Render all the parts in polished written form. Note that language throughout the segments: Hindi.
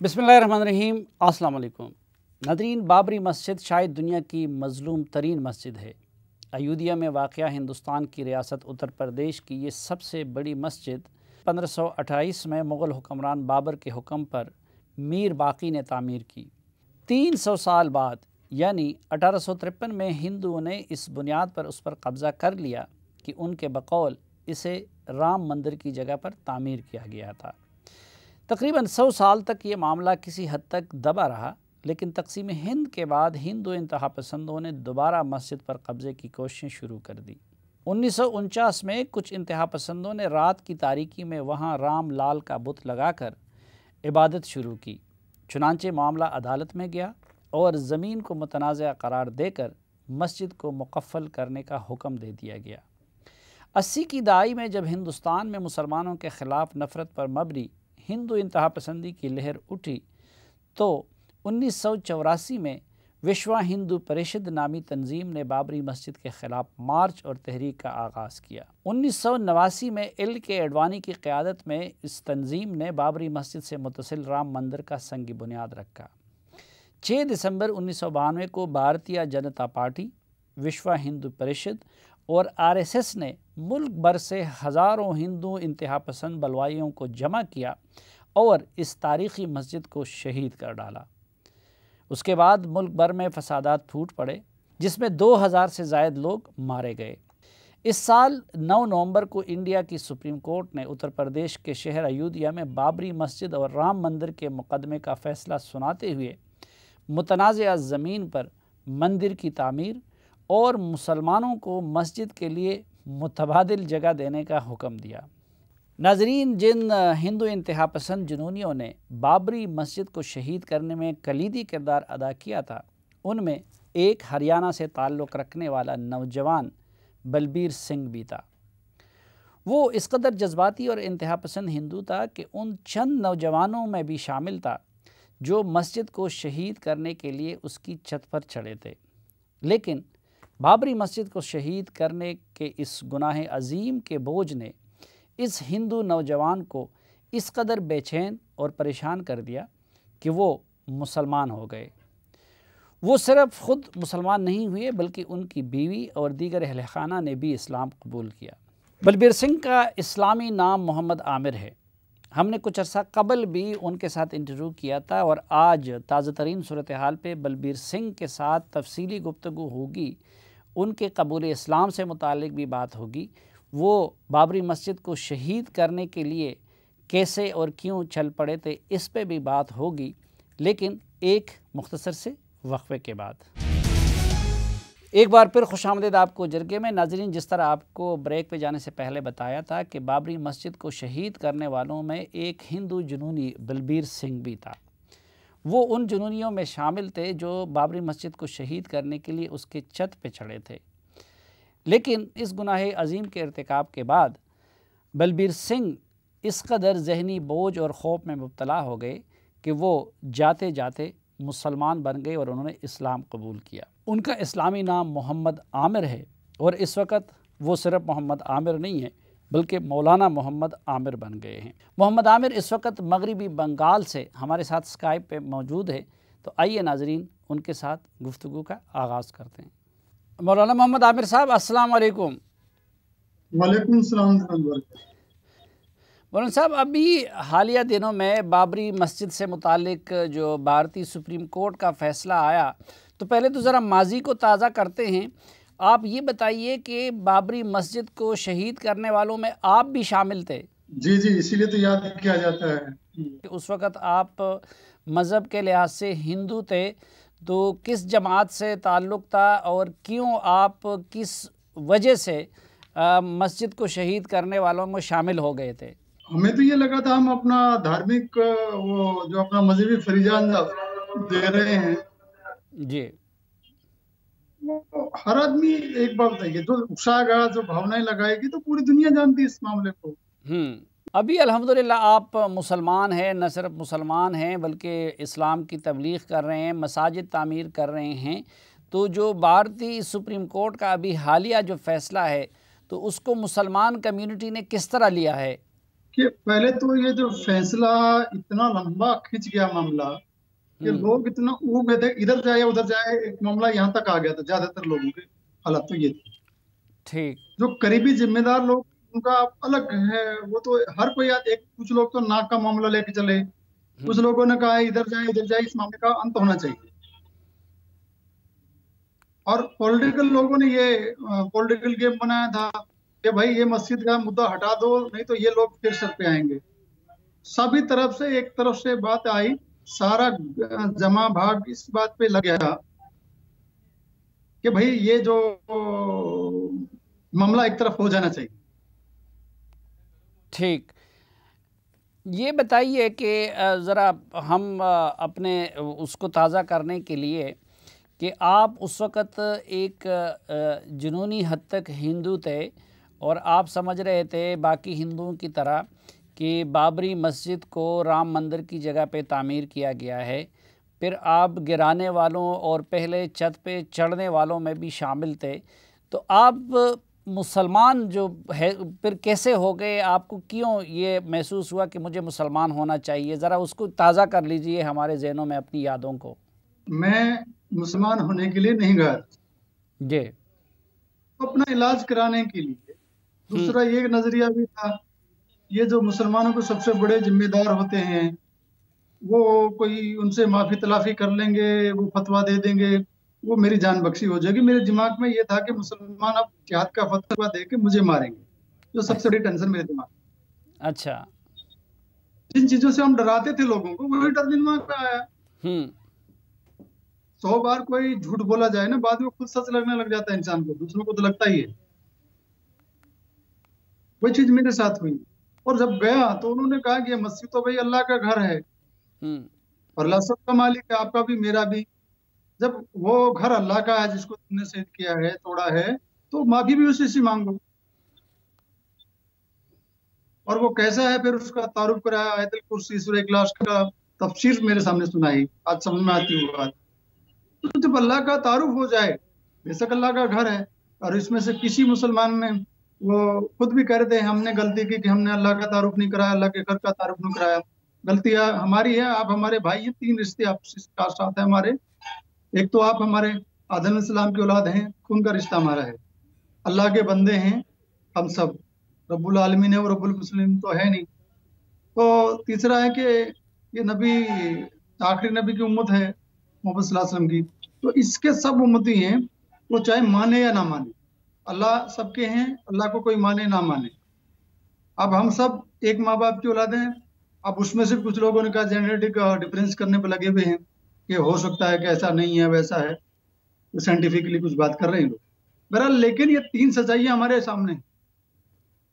बिस्मिल्लाहिर्रहमानिर्रहीम। अस्सलाम वालेकुम नाज़रीन, बाबरी मस्जिद शायद दुनिया की मज़लूम तरीन मस्जिद है। अयोध्या में वाक़या हिंदुस्तान की रियासत उत्तर प्रदेश की ये सबसे बड़ी मस्जिद 1528 में मुग़ल हुक्मरान बाबर के हुक्म पर मीर बाक़ी ने तामीर की। 300 साल बाद यानी 1853 में हिंदुओं ने इस बुनियाद पर उस पर कब्ज़ा कर लिया कि उनके बकौल इसे राम मंदिर की जगह पर तामीर किया गया था। तकरीबन 100 साल तक ये मामला किसी हद तक दबा रहा, लेकिन तक़सीम हिंद के बाद हिंदू इंतहा पसंदों ने दोबारा मस्जिद पर कब्ज़े की कोशिशें शुरू कर दी। 1949 में कुछ इंतहा पसंदों ने रात की तारीकी में वहाँ राम लाल का बुत लगाकर इबादत शुरू की। चुनांचे मामला अदालत में गया और ज़मीन को मुतनाज़ा करार देकर मस्जिद को मुकफ़ल करने का हुक्म दे दिया गया। 80 की दहाई में जब हिंदुस्तान में मुसलमानों के ख़िलाफ़ नफ़रत पर मबनी हिंदू इंतहा पसंदी की लहर उठी तो 1984 में विश्व हिंदू परिषद नामी तंजीम ने बाबरी मस्जिद के ख़िलाफ़ मार्च और तहरीक का आगाज़ किया। 1989 में एल के एडवाणी की क़यादत में इस तंजीम ने बाबरी मस्जिद से मुतसिल राम मंदिर का संग बुनियाद रखा। 6 दिसंबर 1992 को भारतीय जनता पार्टी, विश्व हिंदू परिषद और आरएसएस ने मुल्क भर से हज़ारों हिंदू इंतहा पसंद बलवाइयों को जमा किया और इस तारीख़ी मस्जिद को शहीद कर डाला। उसके बाद मुल्क भर में फसादात फूट पड़े, जिसमें 2000 से ज़ायद लोग मारे गए। इस साल 9 नवंबर को इंडिया की सुप्रीम कोर्ट ने उत्तर प्रदेश के शहर अयोध्या में बाबरी मस्जिद और राम मंदिर के मुकदमे का फ़ैसला सुनाते हुए मुतनाज़ा ज़मीन पर मंदिर की तामीर और मुसलमानों को मस्जिद के लिए मुतबादिल जगह देने का हुक्म दिया। नाज़रीन, जिन हिंदू इंतहा पसंद जुनूनियों ने बाबरी मस्जिद को शहीद करने में कलीदी किरदार अदा किया था, उनमें एक हरियाणा से ताल्लुक़ रखने वाला नौजवान बलबीर सिंह भी था। वो इस कदर जज्बाती और इंतहा पसंद हिंदू था कि उन चंद नौजवानों में भी शामिल था जो मस्जिद को शहीद करने के लिए उसकी छत पर चढ़े थे। लेकिन बाबरी मस्जिद को शहीद करने के इस गुनाह अजीम के बोझ ने इस हिंदू नौजवान को इस कदर बेचैन और परेशान कर दिया कि वो मुसलमान हो गए। वो सिर्फ ख़ुद मुसलमान नहीं हुए बल्कि उनकी बीवी और दीगर अहले खाना ने भी इस्लाम कबूल किया। बलबीर सिंह का इस्लामी नाम मोहम्मद आमिर है। हमने कुछ अर्सा कबल भी उनके साथ इंटरव्यू किया था और आज ताज़ा तरीन सूरत हाल पे बलबीर सिंह के साथ तफसीली गुफ्तगू होगी, उनके कबूल इस्लाम से मुतालिक भी बात होगी, वो बाबरी मस्जिद को शहीद करने के लिए कैसे और क्यों चल पड़े थे, इस पे भी बात होगी, लेकिन एक मुख्तसर से वक्फे के बाद। एक बार फिर खुशामदीद आपको जरगे में। नाज़रीन, जिस तरह आपको ब्रेक पे जाने से पहले बताया था कि बाबरी मस्जिद को शहीद करने वालों में एक हिंदू जुनूनी बलबीर सिंह भी था। वो उन जुनूनियों में शामिल थे जो बाबरी मस्जिद को शहीद करने के लिए उसके छत पे चढ़े थे। लेकिन इस गुनाह अजीम के इर्तिकाब के बाद बलबीर सिंह इस कदर जहनी बोझ और खौफ में मुब्तला हो गए कि वो जाते जाते मुसलमान बन गए और उन्होंने इस्लाम कबूल किया। उनका इस्लामी नाम मोहम्मद आमिर है और इस वक्त वो सिर्फ मोहम्मद आमिर नहीं है बल्कि मौलाना मोहम्मद आमिर बन गए हैं। मोहम्मद आमिर इस वक्त मगरिबी बंगाल से हमारे साथ स्काइप पे मौजूद है, तो आइए नाजरीन उनके साथ गुफ्तगू का आगाज़ करते हैं। मौलाना मोहम्मद आमिर साहब, अस्सलाम वालेकुम। वालेकुम सलाम। मौलाना साहब, अभी हालिया दिनों में बाबरी मस्जिद से मुतालिक जो भारतीय सुप्रीम कोर्ट का फ़ैसला आया, तो पहले तो ज़रा माजी को ताज़ा करते हैं। आप ये बताइए कि बाबरी मस्जिद को शहीद करने वालों में आप भी शामिल थे? जी जी, इसीलिए तो याद किया जाता है। उस वक़्त आप मज़हब के लिहाज से हिंदू थे, तो किस जमात से ताल्लुक़ था और क्यों आप किस वजह से मस्जिद को शहीद करने वालों में शामिल हो गए थे? हमें तो ये लगा था हम अपना धार्मिक वो जो अपना मजहबी फरीजा दे रहे हैं। जी, हर आदमी एक बात बताइए, जो उकसाएगा, जो भावनाएं लगाएगी, तो पूरी दुनिया जानती है इस मामले को। अभी अल्हम्दुलिल्लाह आप मुसलमान हैं, न सिर्फ मुसलमान हैं बल्कि इस्लाम की तबलीग कर रहे हैं, मसाजिद तामीर कर रहे हैं। तो जो भारतीय सुप्रीम कोर्ट का अभी हालिया जो फ़ैसला है, तो उसको मुसलमान कम्युनिटी ने किस तरह लिया है? कि पहले तो ये जो फैसला इतना लंबा खिंच गया मामला, कि लोग इतना ऊब गए थे, इधर जाए उधर जाए, एक मामला यहाँ तक आ गया था। ज्यादातर लोगों के हालात तो ये थी। ठीक। जो करीबी जिम्मेदार लोग, उनका अलग है। वो तो हर कोई एक, कुछ लोग तो नाक का मामला लेके चले, कुछ लोगों ने कहा इधर जाए उधर जाए, इस मामले का अंत होना चाहिए। और पॉलिटिकल लोगों ने ये पॉलिटिकल गेम बनाया था कि भाई ये मस्जिद का मुद्दा हटा दो, नहीं तो ये लोग फिर सर पे आएंगे। सभी तरफ से, एक तरफ से बात आई, सारा जमा भाग इस बात पे लग गया कि भाई ये जो मामला एक तरफ हो जाना चाहिए। ठीक। ये बताइए कि ज़रा हम अपने उसको ताज़ा करने के लिए कि आप उस वक़्त एक जुनूनी हद तक हिंदू थे और आप समझ रहे थे बाकी हिंदुओं की तरह कि बाबरी मस्जिद को राम मंदिर की जगह पे तामीर किया गया है। फिर आप गिराने वालों और पहले छत पे चढ़ने वालों में भी शामिल थे। तो आप मुसलमान जो है फिर कैसे हो गए? आपको क्यों ये महसूस हुआ कि मुझे मुसलमान होना चाहिए? ज़रा उसको ताज़ा कर लीजिए हमारे जहनों में अपनी यादों को। मैं मुसलमान होने के लिए नहीं गया, जी। तो अपना इलाज कराने के लिए। दूसरा ये नजरिया भी था, ये जो मुसलमानों के सबसे बड़े जिम्मेदार होते हैं, वो कोई उनसे माफी तलाफी कर लेंगे, वो फतवा दे देंगे, वो मेरी जान बख्शी हो जाएगी। मेरे दिमाग में ये था कि मुसलमान अब जिहाद का फतवा दे के मुझे मारेंगे, जो सबसे बड़ी टेंशन मेरे दिमाग में। अच्छा। जिन चीजों से हम डराते थे लोगों को, वही डर दिमाग में आया। 100 बार कोई झूठ बोला जाए ना, बाद में खुद सच लगने लग जाता है इंसान को, दूसरों को तो लगता ही है। वही चीज मेरे साथ हुई। और जब गया तो उन्होंने कहा कि ये मस्जिद तो भाई अल्लाह का घर है, और अल्लाह सबका मालिक है, आपका भी मेरा भी। जब वो घर अल्लाह का है जिसको तुमने शहीद किया है, तोड़ा है, तो माफी भी उसी से मांगो। और वो कैसा है फिर उसका तारुफ कराया, आयतुल कुर्सी, सूरह इखलास का तफसीर मेरे सामने सुनाई। आज समझ में आती हुई बात। तो जब अल्लाह का तारुफ हो जाए, बेशक अल्लाह का घर है, और इसमें से किसी मुसलमान ने, वो खुद भी कह रहे थे हमने गलती की कि हमने अल्लाह का तारुफ नहीं कराया, अल्लाह के घर का तारुफ नहीं कराया, गलती हमारी है, आप हमारे भाई हैं, 3 रिश्ते आपसे साथ है हमारे। एक तो आप हमारे आदम अलैहिस्सलाम की औलाद हैं, खून का रिश्ता हमारा है, अल्लाह के बंदे हैं हम सब, रब्बुल आलमीन है, वो रब्बुल मुस्लिमीन तो है नहीं। तो तीसरा है कि ये नबी आखिरी नबी की उम्मत है, मोहम्मद सल्लल्लाहु अलैहि वसल्लम की। तो इसके सब उम्मती हैं, वो चाहे माने या ना माने, अल्लाह सबके हैं, अल्लाह को कोई माने ना माने। अब हम सब एक माँ बाप की औलाद हैं। अब उसमें से कुछ लोगों ने कहा जेनेटिक डिफरेंस करने पर लगे हुए हैं कि हो सकता है कि ऐसा नहीं है वैसा है, तो साइंटिफिकली कुछ बात कर रहे हैं लोग। बहरहाल, लेकिन ये 3 सच्चाइयां हमारे सामने,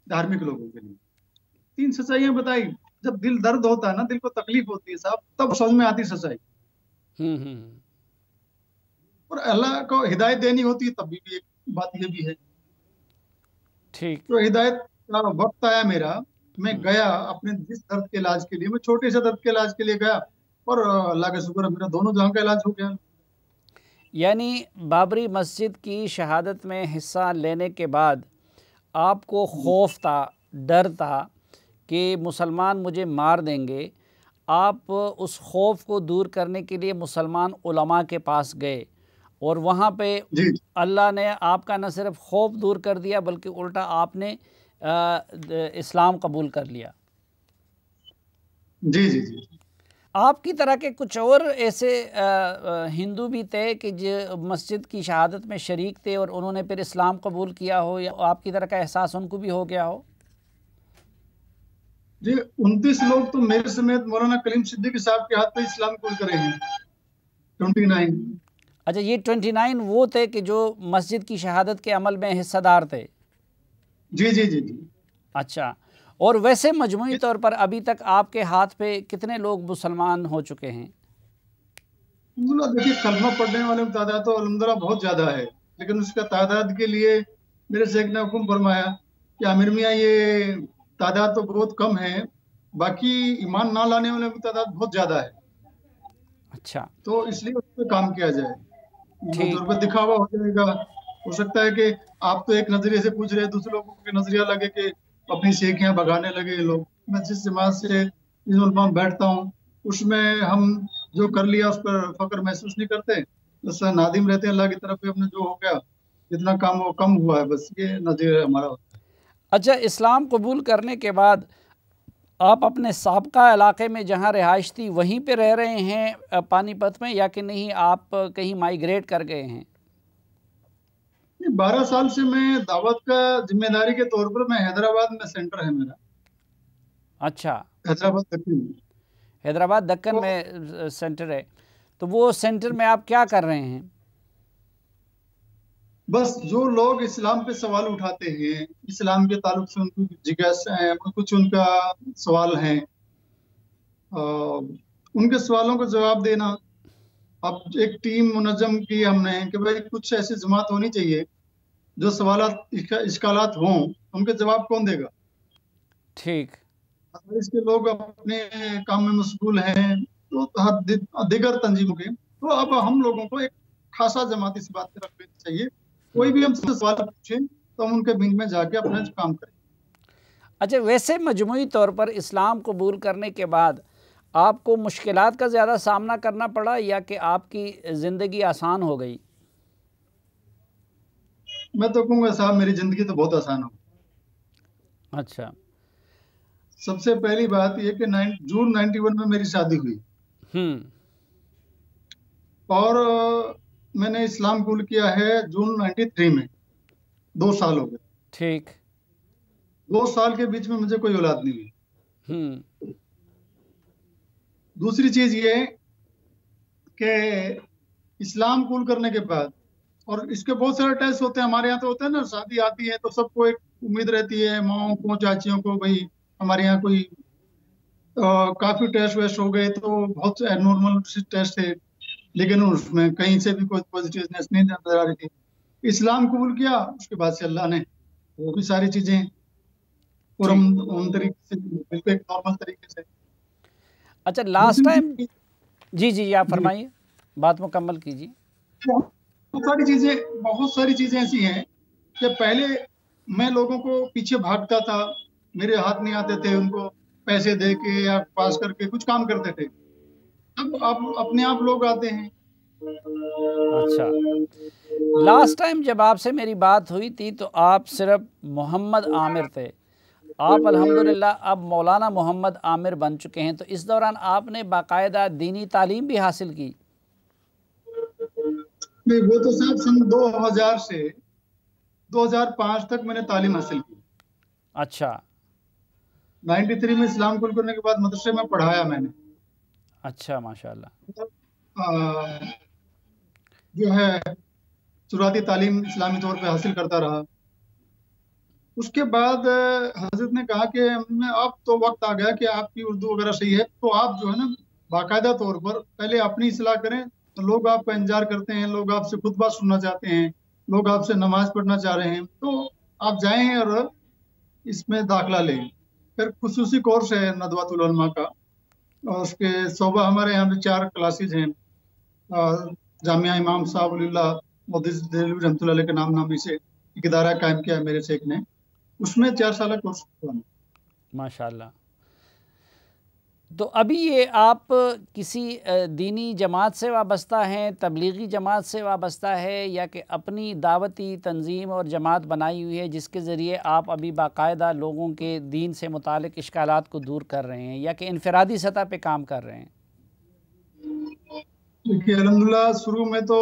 धार्मिक लोगों के लिए 3 सच्चाइयां बताई। जब दिल दर्द होता है ना, दिल को तकलीफ होती है साहब, तब समझ में आती सच्चाई। और अल्लाह को हिदायत देनी होती है, तब भी एक बात ये भी है। ठीक। तो हिदायत का वक्त आया मेरा, मैं गया अपने जिस दर्द के इलाज के लिए, मैं छोटे से दर्द के इलाज के लिए गया, और अल्लाह का शुक्र है मेरा दोनों जहां का इलाज हो गया। यानी बाबरी मस्जिद की शहादत में हिस्सा लेने के बाद आपको खौफ था, डर था कि मुसलमान मुझे मार देंगे। आप उस खौफ को दूर करने के लिए मुसलमान उलमा के पास गए और वहाँ पे अल्लाह ने आपका न सिर्फ खौफ दूर कर दिया बल्कि उल्टा आपने इस्लाम कबूल कर लिया। जी जी जी। आपकी तरह के कुछ और ऐसे हिंदू भी थे कि जो मस्जिद की शहादत में शरीक थे और उन्होंने फिर इस्लाम कबूल किया हो, या आपकी तरह का एहसास उनको भी हो गया हो? जी, 29 लोग तो मेरे समेत मौलाना कलीम सिद्दीकी साहब के हाथ पे इस्लाम कबूल करे हैं। 29। अच्छा, ये 29 वो थे कि जो मस्जिद की शहादत के अमल में हिस्सेदार थे? जी जी जी जी। अच्छा, और वैसे मजमूई तौर पर अभी तक आपके हाथ पे कितने लोग मुसलमान हो चुके हैं? देखिए, कलमा पढ़ने वाले की तादाद तो अल्हम्दुलिल्लाह बहुत ज़्यादा है, लेकिन उसका तादाद के लिए मेरे शेख ने हुक्म फरमाया कि आमिर मियाँ, ये तादाद तो बहुत कम है, बाकी ईमान ना लाने वालों की तादाद बहुत ज़्यादा है। अच्छा, तो इसलिए उस पर काम किया जाए, तौर पर दिखावा हो जाएगा। हो सकता है कि आप तो एक नजरिए से पूछ रहे हैं, दूसरे लोगों के नजरिया लगे कि अपनी सेखियां भगाने लगे ये लोग। मैं जिस जमात से इन उलमा में बैठता हूँ उसमें हम जो कर लिया उस पर फख्र महसूस नहीं करते, बस नादिम रहते हैं अल्लाह की तरफ पे, हमने जो हो गया जितना काम वो कम हुआ है, बस ये नज़रिया है हमारा। अच्छा, इस्लाम कबूल करने के बाद आप अपने साबका इलाके में जहाँ रिहाइश थी वहीं पे रह रहे हैं पानीपत में, या कि नहीं आप कहीं माइग्रेट कर गए हैं? 12 साल से मैं दावत का जिम्मेदारी के तौर पर, मैं हैदराबाद में सेंटर है मेरा, अच्छा, हैदराबाद दक्षिण में। हैदराबाद दक्कन तो में सेंटर है। तो वो सेंटर में आप क्या कर रहे हैं? बस जो लोग इस्लाम पे सवाल उठाते हैं, इस्लाम के ताल्लुक से उनकी जिज्ञासा है, कुछ उनका सवाल है, उनके सवालों को जवाब देना। अब एक टीम मुनज़्ज़म की हमने कि भाई कुछ ऐसी जमात होनी चाहिए जो सवालात इश्कालात हों, उनके जवाब कौन देगा? ठीक। अगर इसके लोग अपने काम में मशगूल हैं तो दिगर तंजीमों के, तो अब हम लोगों को एक खासा जमाती सी बात पे रख लेनी चाहिए। कोई भी हमसे सवाल पूछे तो हम उनके बिंग में जाके अपना काम करें। अच्छा, वैसे मजमूई तौर पर इस्लाम कबूल करने के बाद आपको मुश्किलात का ज़्यादा सामना करना पड़ा, या कि आपकी ज़िंदगी आसान हो गई? मैं तो कहूँगा साहब मेरी जिंदगी तो बहुत आसान हो। अच्छा। सबसे पहली बात यह कि जून 91 में मेरी शादी हुई, हम्म। और मैंने इस्लाम कबूल किया है जून 93 में। 2 साल हो गए। ठीक। 2 साल के बीच में मुझे कोई औलाद नहीं हुई। हम्म। दूसरी चीज ये है कि इस्लाम कबूल करने के बाद, और इसके बहुत सारे टेस्ट होते हैं हमारे यहाँ, तो होता है ना, शादी आती है तो सबको एक उम्मीद रहती है, माओ को चाचियों को, भाई हमारे यहाँ कोई काफी टेस्ट वेस्ट हो गए तो बहुत नॉर्मल टेस्ट है, लेकिन उसमें कहीं से भी कोई पॉजिटिवनेस नहीं नजर आ रही थी। इस्लाम कबूल किया, उसके बाद से अल्लाह ने वो भी सारी चीजें ठीक। उन तरीके से, बिल्कुल एक नॉर्मल तरीके से। अच्छा, लास्ट दूसरी टाइम। चीज, जी जी, आप जी, फरमाइए, बात मुकम्मल कीजिए। बहुत सारी चीजें ऐसी हैं कि पहले मैं लोगों को पीछे भागता था, मेरे हाथ नहीं आते थे उनको पैसे दे के या पास करके कुछ काम करते थे। अब अपने आप लोग आते हैं। अच्छा, लास्ट टाइम जब आपसे मेरी बात हुई थी तो आप सिर्फ मोहम्मद आमिर थे। आप अल्हम्दुलिल्लाह अब मौलाना मोहम्मद आमिर बन चुके हैं। तो इस दौरान आपने बाकायदा दीनी तालीम भी हासिल की? नहीं, वो तो साहब सन 2000 से 2005 तक मैंने तालीम हासिल की। अच्छा। 93 में इस्लाम कबूल करने के बाद मदरसे में पढ़ाया मैंने। अच्छा, माशाल्लाह। आ, जो है शुरुआती तालीम इस्लामी तौर पे हासिल करता रहा। उसके बाद हजरत ने कहा कि अब तो वक्त आ गया कि आपकी उर्दू वगैरह सही है, तो आप जो है ना बाकायदा तौर पर पहले अपनी इस्लाह करें। तो लोग आपका इंतजार करते हैं, लोग आपसे खुतबा सुनना चाहते हैं, लोग आपसे नमाज पढ़ना चाह रहे हैं, तो आप जाएं और इसमें दाखिला लें। फिर खुसूसी कोर्स है नदवातुल उलमा का, और उसके शोबा हमारे यहाँ पे 4 क्लासेज हैं। जामिया इमाम साहब वलीउल्लाह मुहद्दिस देहलवी रहमतुल्लाह अलैह के नाम नामी से एक इदारा कायम किया है मेरे शेख ने, उसमें 4 साल का कोर्स हुआ। माशाल्लाह। तो अभी ये आप किसी दीनी जमात से वाबस्ता हैं, तबलीगी जमात से वाबस्ता है, या कि अपनी दावती तंजीम और जमात बनाई हुई है जिसके ज़रिए आप अभी बाकायदा लोगों के दीन से मुतालिक इश्कालात को दूर कर रहे हैं, या कि इनफरादी सतह पे काम कर रहे हैं? देखिए अल्हम्दुलिल्लाह शुरू में तो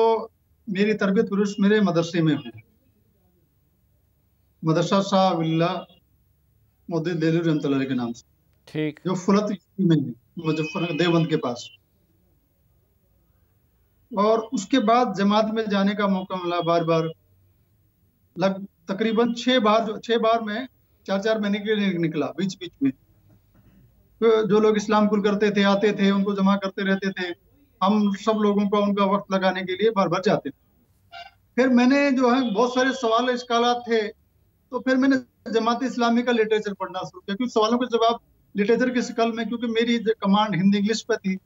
मेरी तरबियत पुरुष मेरे मदरसे में हुई, मदरसा शाह वलीउल्लाह मुहद्दिस देहलवी रहमतुल्लाह अलैह के नाम से, ठीक। जो फुलत यूपी में है, मुजफ्फर देवबंद के पास। और उसके बाद जमात में जाने का मौका मिला बार बार, तकरीबन 6 बार में 4-4 महीने के लिए निकला बीच बीच में। तो जो लोग इस्लाम कबूल करते थे आते थे, उनको जमा करते रहते थे, हम सब लोगों का उनका वक्त लगाने के लिए बार बार जाते थे। फिर मैंने जो है बहुत सारे सवाल इश्कालात थे, तो फिर मैंने जमात इस्लामी का लिटरेचर पढ़ना शुरू किया, क्योंकि सवालों के जवाब लिटरेचर की शक्ल में, क्योंकि मेरी कमांड हिंदी इंग्लिश पे थी,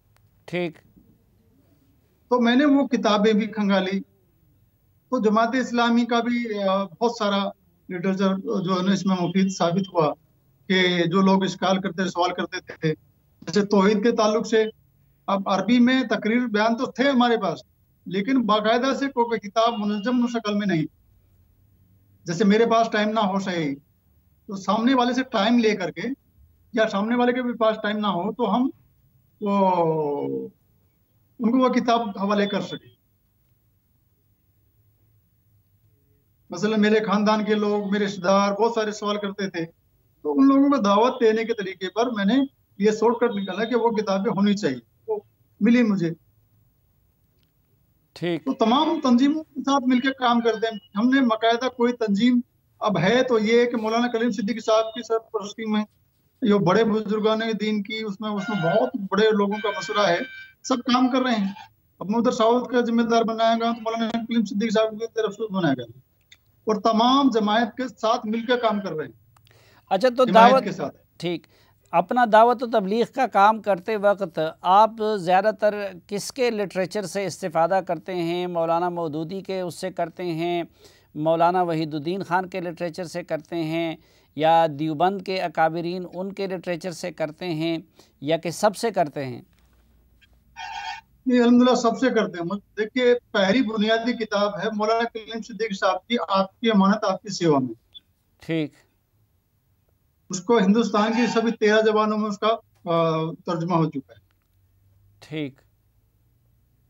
ठीक। तो मैंने वो किताबें भी खंगाली। तो जमात इस्लामी का भी बहुत सारा लिटरेचर जो है ना इसमें मुफीद साबित हुआ। कि जो लोग इश्काल करते सवाल करते थे, जैसे तौहीद के ताल्लुक से। अब अरबी में तकरीर बयान तो थे हमारे पास, लेकिन बाकायदा से कोई किताब मुनज़्ज़म शक्ल में नहीं। जैसे मेरे पास टाइम ना हो सही, तो सामने वाले से टाइम ले करके, या सामने वाले के भी पास टाइम ना हो, तो हम वो उनको वो किताब हवाले कर सके। मसलन मेरे खानदान के लोग, मेरे रिश्तेदार बहुत सारे सवाल करते थे, तो उन लोगों को दावत देने के तरीके पर मैंने ये शॉर्टकट निकाला कि वो किताबें होनी चाहिए, वो मिली मुझे। ठीक। तो तमाम तंजीमों के साथ मिलकर काम करते हैं हमने। बाकायदा कोई तंजीम अब है तो ये है कि मौलाना कलीम सिद्दीकी साहब की सरपरस्ती में जो बड़े बुजुर्गान दीन की, उसमें बहुत बड़े लोगों का मशवरा है, सब काम कर रहे हैं। अब मैं उधर साउथ का जिम्मेदार बनाया गया तो मौलाना कलीम सिद्दीकी साहब की तरफ से बनाया गया, और तमाम जमायत के साथ मिलकर काम कर रहे हैं। अच्छा, तो हिमायत दावत के साथ। ठीक, अपना दावत व तबलीग का काम करते वक्त आप ज़्यादातर किसके लिटरेचर से इस्तिफ़ादा करते हैं? मौलाना मौदूदी के उससे करते हैं, मौलाना वहीदुद्दीन ख़ान के लिटरेचर से करते हैं, या देवबंद के अकाबिरीन उनके लिटरेचर से करते हैं, या कि सबसे करते हैं? ये अल्हम्दुलिल्लाह सबसे करते हैं। देखिए, पहली बुनियादी किताब है मौलाना कलीम सिद्दीकी साहब की, आपकी अमानत आपकी सेवा में। ठीक। उसको हिंदुस्तान की सभी 13 जबानों में उसका तर्जुमा हो चुका है। ठीक।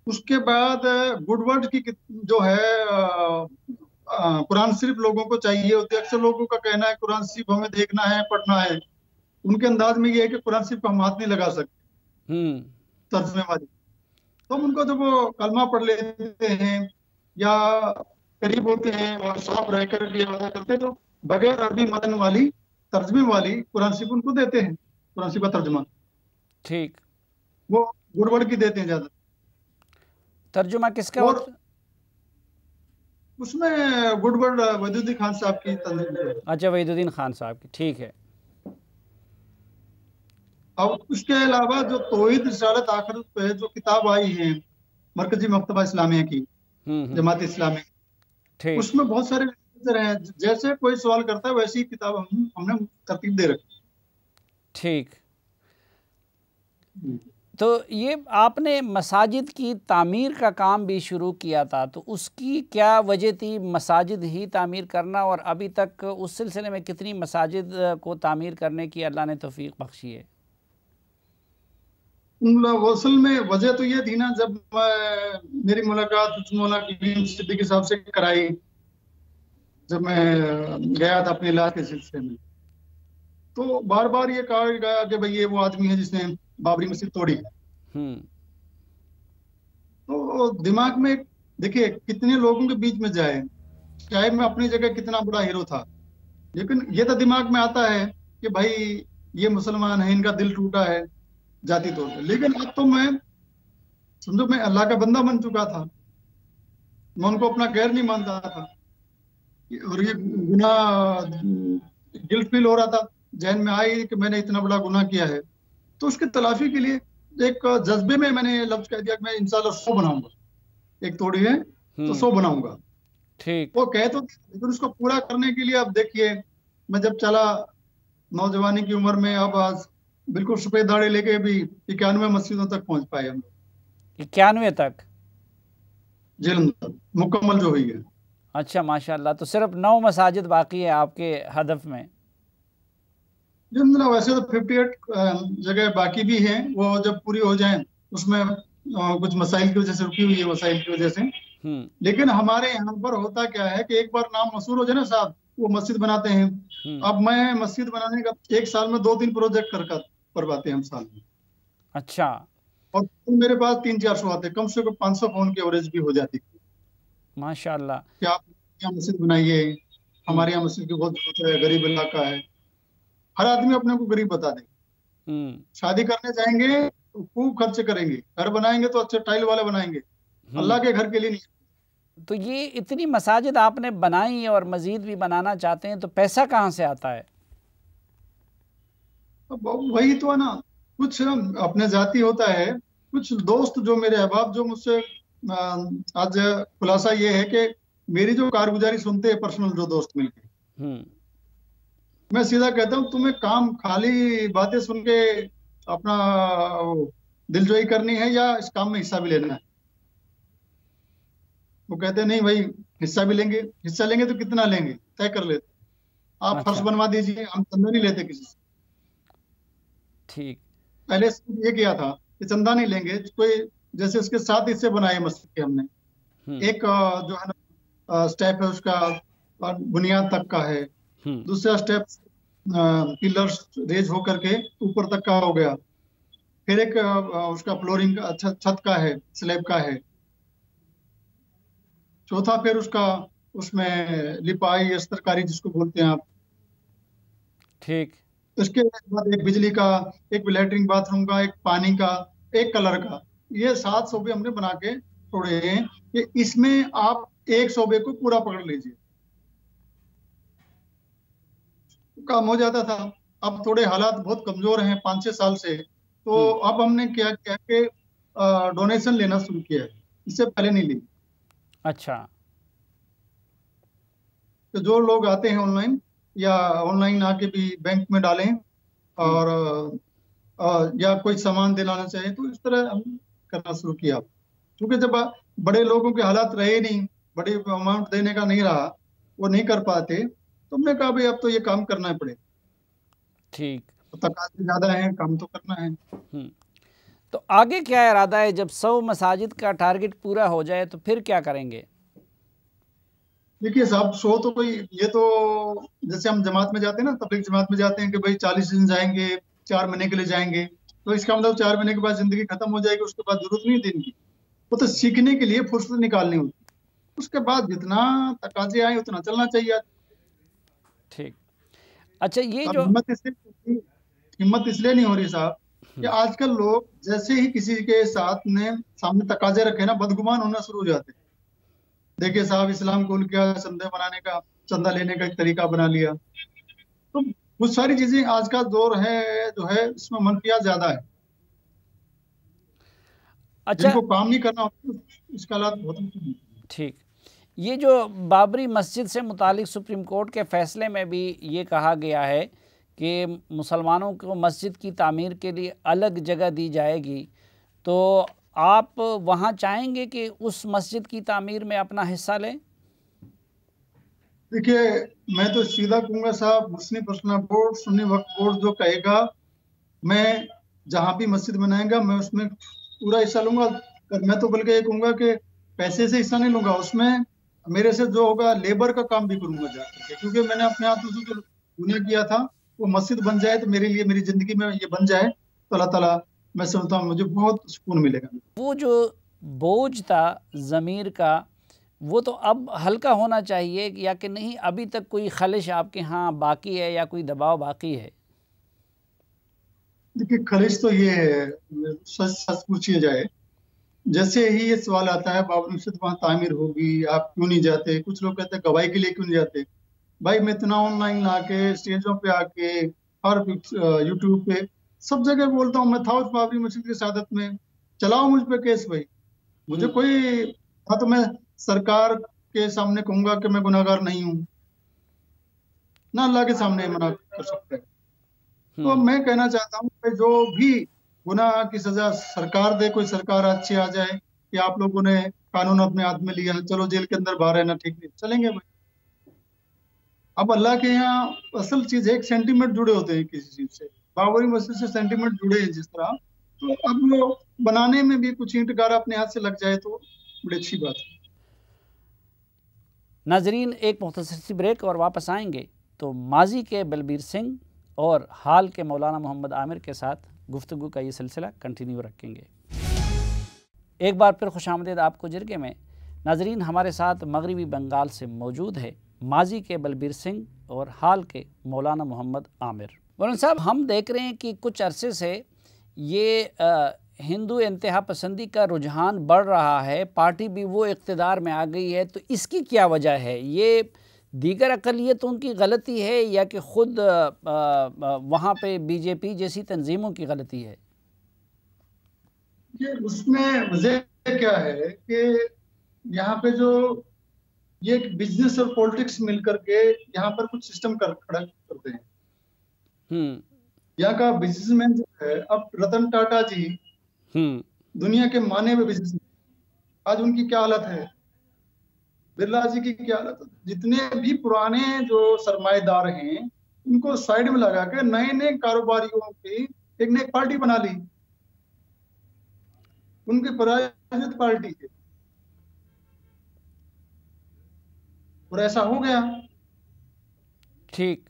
उसके बाद गुडवर्ड की जो है कुरान शरीफ लोगों को चाहिए होती है। अक्सर लोगों का कहना है कुरान शरीफ हमें देखना है, पढ़ना है। उनके अंदाज में ये है कि कुरान शरीफ को हम हाथ नहीं लगा सकते तर्जुमे वाली। तो हम उनको जब वो कलमा पढ़ लेते हैं या करीब होते हैं और साफ रहकर के वादा करते हैं, तो बगैर अरबी मतन वाली, तर्जमे वाली कुरान शरीफ उनको देते हैं, कुरान शरीफ का तर्जुमा। ठीक। वो गुडवर्ड की देते हैं ज्यादा। तर्जुमा किसका और होता? उसमें गुडवर्ड वहीदुद्दीन खान साहब की तंजीम है। अच्छा, वहीदुद्दीन खान साहब की, ठीक है। और उसके अलावा जो तौहीद रिसालत आखिरत पे जो किताब आई है मरकजी मकतबा इस्लामिया की, जमात इस्लामी, ठीक। उसमें बहुत सारे हैं। जैसे कोई सवाल करता है वैसी किताब हमने तरतीब दे रखी। ठीक। तो ये आपने मसाजिद की तामीर का काम भी शुरू किया था, तो उसकी क्या वजह थी मसाजिद ही तामीर करना, और अभी तक उस सिलसिले में कितनी मसाजिद को तामीर करने की अल्लाह ने तौफीक बख्शी है? असल में वजह तो ये थी ना, जब मेरी मुलाकात मौलाना कलीम सिद्दीकी साहब से कराई, जब मैं गया था अपने इलाज के सिलसिले में, तो बार बार ये कहा गया कि भाई ये वो आदमी है जिसने बाबरी मस्जिद तोड़ी है। तो दिमाग में देखिए कितने लोगों के बीच में जाए, चाहे मैं अपनी जगह कितना बड़ा हीरो था, लेकिन ये तो दिमाग में आता है कि भाई ये मुसलमान है, इनका दिल टूटा है जाति तौर पर। लेकिन अब तो मैं समझो मैं अल्लाह का बंदा बन चुका था, मैं उनको अपना गैर नहीं मानता था, और ये गुनाह गिल्ट फील हो रहा था, जहन में आई कि मैंने इतना बड़ा गुनाह किया है। तो उसकी तलाफी के लिए एक जज्बे में मैंने लफ्ज कह दिया कि मैं इंशाल्लाह 100 बनाऊंगा, एक तोड़ी है तो 100 बनाऊंगा। ठीक। वो कह तो, लेकिन उसको पूरा करने के लिए अब देखिए, मैं जब चला नौजवानी की उम्र में, अब आज बिल्कुल सफेद दाढ़ी लेके भी 91 मस्जिदों तक पहुंच पाए हम। 91 तक जलंधर मुकम्मल जो हुई है। अच्छा, माशाल्लाह। तो सिर्फ 9 मसाजिद बाकी है आपके हदफ में? जलंधर वैसे तो 58 जगह बाकी भी हैं, वो जब पूरी हो जाएं, उसमें कुछ मसाइल की वजह से रुकी हुई है, वसाइल की वजह से। लेकिन हमारे यहाँ पर होता क्या है कि एक बार नाम मशहूर हो जाए ना साहब, वो मस्जिद बनाते हैं। अब मैं मस्जिद बनाने का एक साल में 2-3 प्रोजेक्ट करवाते हैं हम साल में। अच्छा। और मेरे पास 300-400 आते, कम से कम 500 फोन की एवरेज भी हो जाती है। माशाल्लाह। कि आप यहाँ मस्जिद बनाइए, हमारे यहाँ मस्जिद की बहुत जरूरत है, गरीब इलाका है। हर आदमी अपने को गरीब बता देंगे। शादी करने जाएंगे तो खूब खर्च करेंगे, घर बनाएंगे तो अच्छे टाइल वाले बनाएंगे, अल्लाह के घर के लिए नहीं। तो ये इतनी मसाजिद आपने बनाई और मजीद भी बनाना चाहते हैं, तो पैसा कहाँ से आता है? वही तो है ना, कुछ अपने जाती होता है, कुछ दोस्त जो मेरे अहबाब जो मुझसे आज खुलासा ये है कि मेरी जो कारगुजारी सुनते हैं पर्सनल जो दोस्त मिलके, मैं सीधा कहता हूँ तुम्हें काम खाली बातें सुन के अपना दिलजोई करनी है या इस काम में हिस्सा भी लेना है। वो कहते हैं नहीं भाई, हिस्सा भी लेंगे। हिस्सा लेंगे तो कितना लेंगे तय कर लेते, आप फर्श अच्छा, बनवा दीजिए, हम चंदा नहीं लेते किसी से। ठीक। पहले से ये किया था कि चंदा नहीं लेंगे कोई। जैसे उसके 7 हिस्से बनाए मस्जिद के हमने। हम्म। एक जो है ना स्टेप है उसका बुनियाद तक का है। हम्म। दूसरा स्टेप पिलर्स रेज होकर के ऊपर तक का हो गया। फिर एक उसका फ्लोरिंग अच्छा छत का है, स्लैब का है। चौथा फिर उसका उसमें लिपाई अस्तरकारी जिसको बोलते हैं आप। ठीक। उसके बाद एक बिजली का, एक लैट्रिन बाथरूम का, एक पानी का, एक कलर का। ये 7 शोबे हमने बना के छोड़े हैं कि इसमें आप एक शोबे को पूरा पकड़ लीजिए, काम हो जाता था। अब थोड़े हालात बहुत कमजोर हैं 5-6 साल से, तो हम्म। अब हमने क्या किया कि डोनेशन लेना शुरू किया है। इससे पहले नहीं ली। अच्छा। तो जो लोग आते हैं ऑनलाइन, या ऑनलाइन आके भी बैंक में डालें, हम्म। और या कोई सामान दिलाना चाहे, तो इस तरह हम करना शुरू किया। क्योंकि जब बड़े लोगों के हालात रहे नहीं, बड़ी अमाउंट देने का नहीं रहा, वो नहीं कर पाते, तो हमने कहा भाई अब तो ये काम करना ही पड़ेगा। ठीक। तो तकाजे ज्यादा है, काम तो करना है। हम्म। तो आगे क्या इरादा है? जब 100 मसाजिद का टारगेट पूरा हो जाए तो फिर क्या करेंगे? देखिए साहब, शो तो कोई, ये तो जैसे हम जमात में जाते हैं ना, तबलीग जमात में जाते हैं कि भाई 40 दिन जाएंगे, 4 महीने के लिए जाएंगे, तो इसका मतलब 4 महीने के बाद जिंदगी खत्म हो जाएगी, उसके बाद जरूरत नहीं दिन की। वो तो सीखने के लिए फुर्सत निकालनी होती है। उसके बाद जितना तकाजे आए उतना चलना चाहिए। ठीक। अच्छा, ये अब जो हिम्मत इसलिए नहीं हो रही साहब कि आजकल लोग जैसे ही किसी के साथ ने सामने तकाजे रखे ना, बदगुमान होना शुरू हो जाते हैं। देखिए साहब, इस्लाम को क्या चंदे बनाने का, चंदा लेने का एक तरीका बना लिया। तो बहुत सारी चीजें आज का दौर है जो है, इसमें मनफियात ज्यादा है। अच्छा, जिनको काम नहीं करना होता, इसका हालात बहुत मुश्किल है। ठीक। ये जो बाबरी मस्जिद से मुतालिक सुप्रीम कोर्ट के फैसले में भी ये कहा गया है कि मुसलमानों को मस्जिद की तामीर के लिए अलग जगह दी जाएगी, तो आप वहाँ चाहेंगे कि उस मस्जिद की तामीर में अपना हिस्सा लें? देखिए, मैं तो सीधा कहूंगा साहब, मुस्लिम पर्सनल बोर्ड, सुन्नी वक्फ बोर्ड जो कहेगा, मैं जहां भी मस्जिद बनाएगा मैं उसमें पूरा हिस्सा लूंगा। और मैं तो बल्कि ये कहूंगा कि पैसे से हिस्सा नहीं लूंगा उसमें, मेरे से जो होगा लेबर का काम भी करूंगा जाकर के। क्योंकि मैंने अपने हाथों से जो गुनाह किया था, वो मस्जिद बन जाए तो मेरे लिए, मेरी जिंदगी में ये बन जाए, तो अल्लाह ताला, मैं समझता हूँ मुझे बहुत सुकून मिलेगा। वो जो बोझ था ज़मीर का, वो तो अब हल्का होना चाहिए, या कि नहीं अभी तक कोई खलिश आपके यहाँ बाकी है या कोई दबाव बाकी है? देखिए, खलिश तो ये है, सच सच पूछिए जाए, जैसे ही ये सवाल आता है बाबरी मस्जिद वहां तामीर होगी, आप क्यों नहीं जाते, कुछ लोग कहते हैं गवाही के लिए क्यों नहीं जाते। भाई मैं इतना ऑनलाइन आके, स्टेजों पे आके, हर यूट्यूब पे, सब जगह बोलता हूँ मैं था उस बाबरी मस्जिद की शहादत में। चलाओ मुझ पे केस भाई, मुझे हम्म। कोई, हाँ तो मैं सरकार के सामने कहूंगा कि मैं गुनाहगार नहीं हूँ, ना अल्लाह के सामने मना कर सकते हैं। तो हम्म। मैं कहना चाहता हूँ कि जो भी गुनाह की सजा सरकार दे, कोई सरकार अच्छी आ जाए, कि आप लोगों ने कानून अपने हाथ में लिया, चलो जेल के अंदर बाहर रहना ठीक नहीं, चलेंगे भाई। अब अल्लाह के यहाँ असल चीज है, एक सेंटीमेंट जुड़े होते हैं किसी चीज से। बाबरी मस्जिद से सेंटीमेंट जुड़े हैं जिस तरह, तो अब वो बनाने में भी कुछ ईंट गारा अपने हाथ से लग जाए तो बड़ी अच्छी बात है। नाजरीन, एक मुख्तसर सी ब्रेक और वापस आएंगे तो माजी के बलबीर सिंह और हाल के मौलाना मोहम्मद आमिर के साथ गुफ्तगू का ये सिलसिला कंटिन्यू रखेंगे। एक बार फिर खुशामदीद आपको जिरगे में। नाजरीन, हमारे साथ मगरबी बंगाल से मौजूद है माजी के बलबीर सिंह और हाल के मौलाना मोहम्मद आमिर। मौलाना साहब, हम देख रहे हैं कि कुछ अरसे से ये हिंदू इंतहा पसंदी का रुझान बढ़ रहा है, पार्टी भी वो इक़्तिदार में आ गई है, तो इसकी क्या वजह है? ये दीगर अक़लियतों की गलती है या कि ख़ुद वहाँ पे बीजेपी जैसी तंजीमों की गलती है? ये उसमें वजह क्या है कि यहाँ पे जो ये बिजनेस और पॉलिटिक्स मिलकर के यहाँ पर कुछ सिस्टम खड़ा करते हैं। हम्म। यहाँ का बिजनेसमैन जो है, अब रतन टाटा जी हम्म। दुनिया के माने हुए बिजनेसमैन, आज उनकी क्या हालत है, बिरला जी की क्या हालत है। जितने भी पुराने जो सरमाएदार हैं, उनको साइड में लगा के नए नए कारोबारियों की एक नई पार्टी बना ली, उनकी पराजित पार्टी है, और ऐसा हो गया। ठीक।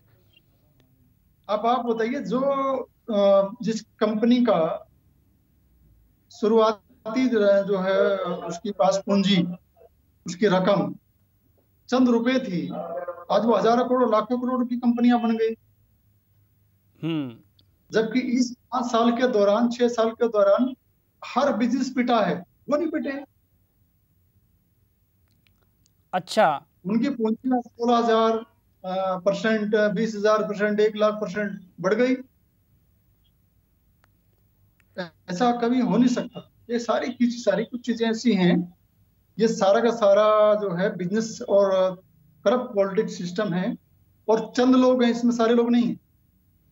अब आप बताइए, जो जिस कंपनी का शुरुआती जो है उसके पास पूंजी, उसकी रकम चंद रुपए थी, आज वो हजारों करोड़ लाखों करोड़ की कंपनियां बन गई। हम्म। जबकि इस 5 साल के दौरान, 6 साल के दौरान हर बिजनेस पिटा है, वो नहीं पिटे। अच्छा। उनकी पूंजी 16,000% 20,000%, 1,00,000% बढ़ गई। ऐसा कभी हो नहीं सकता। ये सारी कुछ चीजें ऐसी हैं, ये सारा का सारा जो है बिजनेस और करप्ट पॉलिटिक्स सिस्टम है, और चंद लोग हैं इसमें, सारे लोग नहीं हैं।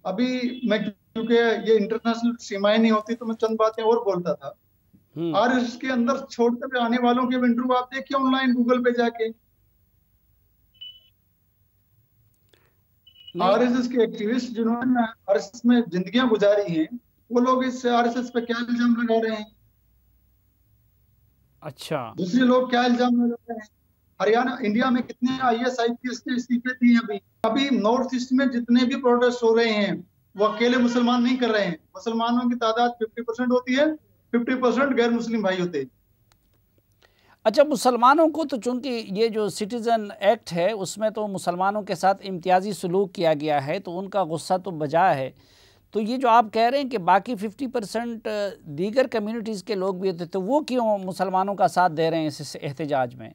अभी मैं, क्योंकि ये इंटरनेशनल सीमाएं नहीं होती, तो मैं चंद बातें और बोलता था। हम्म। आरएसएस के अंदर छोड़ते हुए आने वालों के इंटरव्यू आप देखिए ऑनलाइन गूगल पे जाके। नहीं। आरएसएस के एक्टिविस्ट जिन्होंने आरएसएस में जिंदगियां गुजारी हैं, वो लोग इस आरएसएस पे क्या इल्जाम लगा रहे हैं, अच्छा। दूसरे लोग क्या इल्जाम लगा रहे हैं। हरियाणा, इंडिया में कितने आईएएस आईपीएस ने इस्तीफे दिए अभी। अभी नॉर्थ ईस्ट में जितने भी प्रोटेस्ट हो रहे हैं, वो अकेले मुसलमान नहीं कर रहे हैं। मुसलमानों की तादाद 50% होती है, 50% गैर मुस्लिम भाई होते हैं। अच्छा, मुसलमानों को तो चूंकि ये जो सिटीज़न एक्ट है उसमें तो मुसलमानों के साथ इम्तियाजी सलूक किया गया है, तो उनका गुस्सा तो बजा है। तो ये जो आप कह रहे हैं कि बाकी 50% दीगर कम्युनिटीज़ के लोग भी होते, तो वो क्यों मुसलमानों का साथ दे रहे हैं इस एहतजाज में?